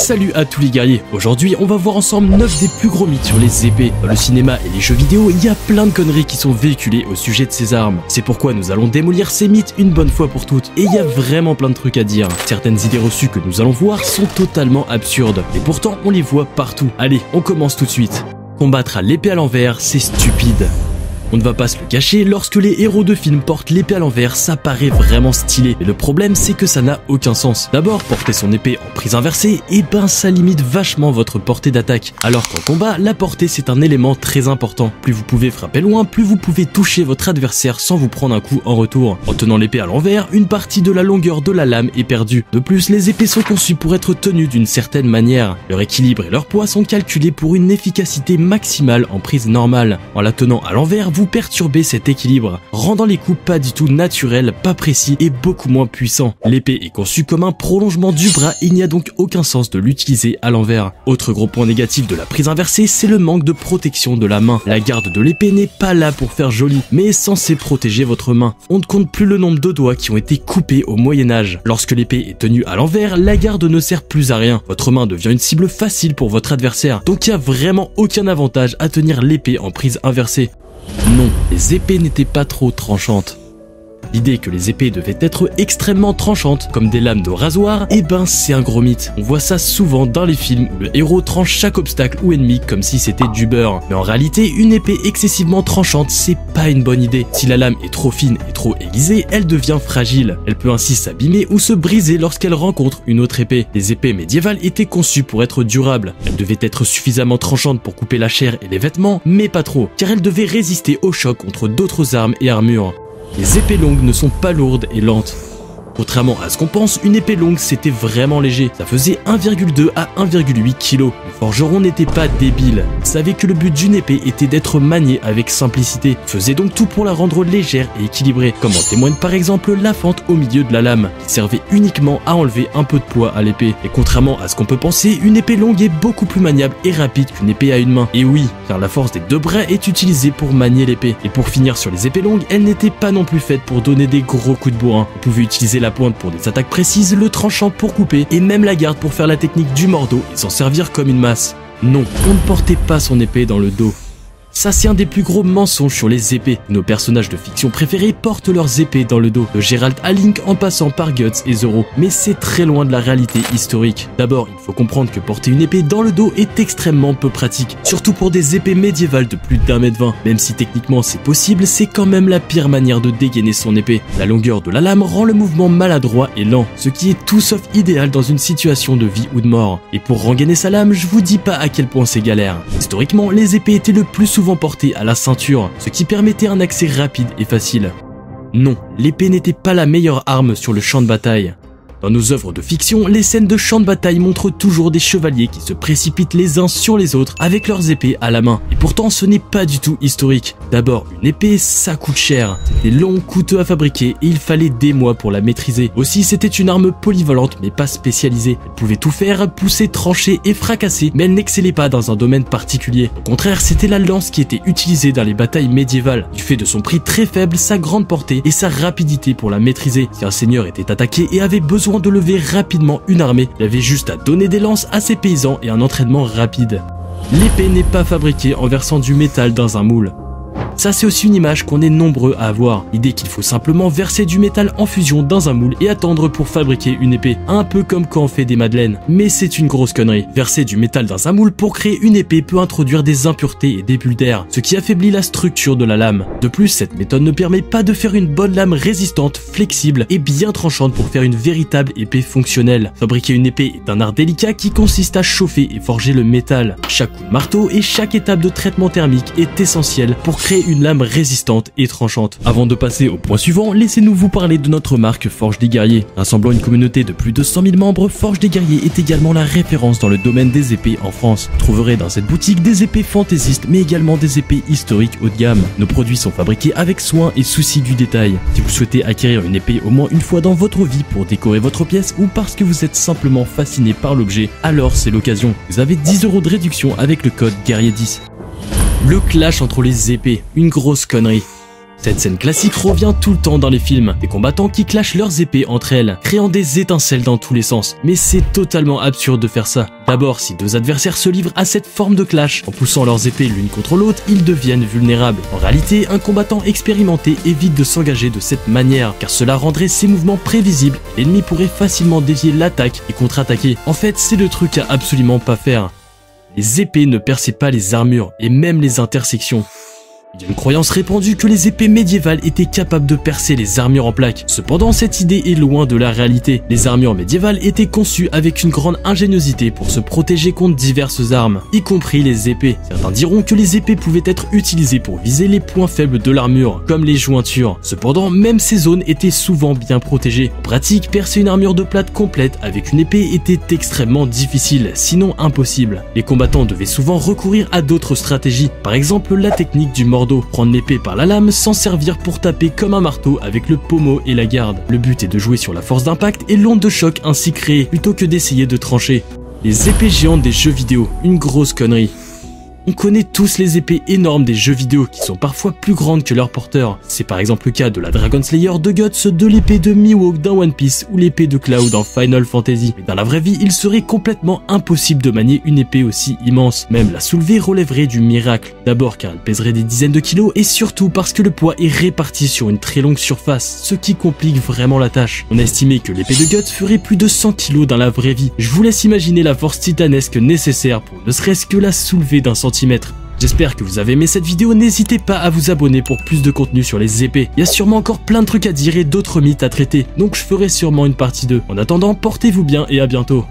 Salut à tous les guerriers, aujourd'hui on va voir ensemble 9 des plus gros mythes sur les épées. Dans le cinéma et les jeux vidéo, il y a plein de conneries qui sont véhiculées au sujet de ces armes. C'est pourquoi nous allons démolir ces mythes une bonne fois pour toutes. Et il y a vraiment plein de trucs à dire. Certaines idées reçues que nous allons voir sont totalement absurdes. Et pourtant on les voit partout. Allez, on commence tout de suite. Combattre à l'épée à l'envers, c'est stupide. On ne va pas se le cacher, lorsque les héros de films portent l'épée à l'envers, ça paraît vraiment stylé. Mais le problème, c'est que ça n'a aucun sens. D'abord, porter son épée en prise inversée, et ben ça limite vachement votre portée d'attaque. Alors qu'en combat, la portée c'est un élément très important. Plus vous pouvez frapper loin, plus vous pouvez toucher votre adversaire sans vous prendre un coup en retour. En tenant l'épée à l'envers, une partie de la longueur de la lame est perdue. De plus, les épées sont conçues pour être tenues d'une certaine manière. Leur équilibre et leur poids sont calculés pour une efficacité maximale en prise normale. En la tenant à l'envers, vous perturbez cet équilibre, rendant les coups pas du tout naturels, pas précis et beaucoup moins puissants. L'épée est conçue comme un prolongement du bras et il n'y a donc aucun sens de l'utiliser à l'envers. Autre gros point négatif de la prise inversée, c'est le manque de protection de la main. La garde de l'épée n'est pas là pour faire joli, mais est censée protéger votre main. On ne compte plus le nombre de doigts qui ont été coupés au Moyen-Âge. Lorsque l'épée est tenue à l'envers, la garde ne sert plus à rien. Votre main devient une cible facile pour votre adversaire, donc il n'y a vraiment aucun avantage à tenir l'épée en prise inversée. Non, les épées n'étaient pas trop tranchantes. L'idée que les épées devaient être extrêmement tranchantes, comme des lames de rasoir, eh ben c'est un gros mythe. On voit ça souvent dans les films où le héros tranche chaque obstacle ou ennemi comme si c'était du beurre. Mais en réalité, une épée excessivement tranchante, c'est pas une bonne idée. Si la lame est trop fine et trop aiguisée, elle devient fragile. Elle peut ainsi s'abîmer ou se briser lorsqu'elle rencontre une autre épée. Les épées médiévales étaient conçues pour être durables. Elles devaient être suffisamment tranchantes pour couper la chair et les vêtements, mais pas trop, car elles devaient résister au choc contre d'autres armes et armures. Les épées longues ne sont pas lourdes et lentes. Contrairement à ce qu'on pense, une épée longue c'était vraiment léger. Ça faisait 1,2 à 1,8 kg. Les forgerons n'étaient pas débiles. Ils savaient que le but d'une épée était d'être maniée avec simplicité. Ils faisaient donc tout pour la rendre légère et équilibrée, comme en témoigne par exemple la fente au milieu de la lame, qui servait uniquement à enlever un peu de poids à l'épée. Et contrairement à ce qu'on peut penser, une épée longue est beaucoup plus maniable et rapide qu'une épée à une main. Et oui, car la force des deux bras est utilisée pour manier l'épée. Et pour finir sur les épées longues, elles n'étaient pas non plus faites pour donner des gros coups de bourrin. On pouvait utiliser la pointe pour des attaques précises, le tranchant pour couper et même la garde pour faire la technique du mordeau et s'en servir comme une masse. Non, on ne portait pas son épée dans le dos. Ça c'est un des plus gros mensonges sur les épées. Nos personnages de fiction préférés portent leurs épées dans le dos, de Geralt à Link en passant par Guts et Zoro. Mais c'est très loin de la réalité historique. D'abord, il faut comprendre que porter une épée dans le dos est extrêmement peu pratique, surtout pour des épées médiévales de plus d'1,20 m. Même si techniquement c'est possible, c'est quand même la pire manière de dégainer son épée. La longueur de la lame rend le mouvement maladroit et lent, ce qui est tout sauf idéal dans une situation de vie ou de mort. Et pour rengainer sa lame, je vous dis pas à quel point c'est galère. Historiquement, les épées étaient le plus souvent portée à la ceinture, ce qui permettait un accès rapide et facile. Non, l'épée n'était pas la meilleure arme sur le champ de bataille. Dans nos œuvres de fiction, les scènes de champ de bataille montrent toujours des chevaliers qui se précipitent les uns sur les autres avec leurs épées à la main. Et pourtant, ce n'est pas du tout historique. D'abord, une épée, ça coûte cher. C'était long, coûteux à fabriquer et il fallait des mois pour la maîtriser. Aussi, c'était une arme polyvalente mais pas spécialisée. Elle pouvait tout faire, pousser, trancher et fracasser, mais elle n'excellait pas dans un domaine particulier. Au contraire, c'était la lance qui était utilisée dans les batailles médiévales. Du fait de son prix très faible, sa grande portée et sa rapidité pour la maîtriser. Si un seigneur était attaqué et avait besoin de lever rapidement une armée, il avait juste à donner des lances à ses paysans et un entraînement rapide. L'épée n'est pas fabriquée en versant du métal dans un moule. Ça c'est aussi une image qu'on est nombreux à avoir, l'idée qu'il faut simplement verser du métal en fusion dans un moule et attendre pour fabriquer une épée, un peu comme quand on fait des madeleines. Mais c'est une grosse connerie, verser du métal dans un moule pour créer une épée peut introduire des impuretés et des bulles d'air, ce qui affaiblit la structure de la lame. De plus, cette méthode ne permet pas de faire une bonne lame résistante, flexible et bien tranchante pour faire une véritable épée fonctionnelle. Fabriquer une épée est un art délicat qui consiste à chauffer et forger le métal. Chaque coup de marteau et chaque étape de traitement thermique est essentielle pour créer une lame résistante et tranchante. Avant de passer au point suivant, laissez-nous vous parler de notre marque Forge des Guerriers. Rassemblant une communauté de plus de 100 000 membres, Forge des Guerriers est également la référence dans le domaine des épées en France. Vous trouverez dans cette boutique des épées fantaisistes mais également des épées historiques haut de gamme. Nos produits sont fabriqués avec soin et souci du détail. Si vous souhaitez acquérir une épée au moins une fois dans votre vie pour décorer votre pièce ou parce que vous êtes simplement fasciné par l'objet, alors c'est l'occasion. Vous avez 10 € de réduction avec le code Guerrier10. Le clash entre les épées, une grosse connerie. Cette scène classique revient tout le temps dans les films, des combattants qui clashent leurs épées entre elles, créant des étincelles dans tous les sens. Mais c'est totalement absurde de faire ça. D'abord, si deux adversaires se livrent à cette forme de clash, en poussant leurs épées l'une contre l'autre, ils deviennent vulnérables. En réalité, un combattant expérimenté évite de s'engager de cette manière, car cela rendrait ses mouvements prévisibles, et l'ennemi pourrait facilement dévier l'attaque et contre-attaquer. En fait, c'est le truc à absolument pas faire. Les épées ne perçaient pas les armures, et même les intersections. Il y a une croyance répandue que les épées médiévales étaient capables de percer les armures en plaques. Cependant, cette idée est loin de la réalité. Les armures médiévales étaient conçues avec une grande ingéniosité pour se protéger contre diverses armes, y compris les épées. Certains diront que les épées pouvaient être utilisées pour viser les points faibles de l'armure, comme les jointures. Cependant, même ces zones étaient souvent bien protégées. En pratique, percer une armure de plate complète avec une épée était extrêmement difficile, sinon impossible. Les combattants devaient souvent recourir à d'autres stratégies, par exemple la technique du mordeau, prendre l'épée par la lame, s'en servir pour taper comme un marteau avec le pommeau et la garde. Le but est de jouer sur la force d'impact et l'onde de choc ainsi créée, plutôt que d'essayer de trancher. Les épées géantes des jeux vidéo, une grosse connerie. On connaît tous les épées énormes des jeux vidéo qui sont parfois plus grandes que leurs porteurs. C'est par exemple le cas de la Dragon Slayer de Guts, de l'épée de Mihawk dans One Piece ou l'épée de Cloud dans Final Fantasy. Mais dans la vraie vie, il serait complètement impossible de manier une épée aussi immense. Même la soulever relèverait du miracle. D'abord car elle pèserait des dizaines de kilos et surtout parce que le poids est réparti sur une très longue surface, ce qui complique vraiment la tâche. On a estimé que l'épée de Guts ferait plus de 100 kilos dans la vraie vie. Je vous laisse imaginer la force titanesque nécessaire pour ne serait-ce que la soulever d'un centimètre. J'espère que vous avez aimé cette vidéo, n'hésitez pas à vous abonner pour plus de contenu sur les épées. Il y a sûrement encore plein de trucs à dire et d'autres mythes à traiter, donc je ferai sûrement une partie 2. En attendant, portez-vous bien et à bientôt.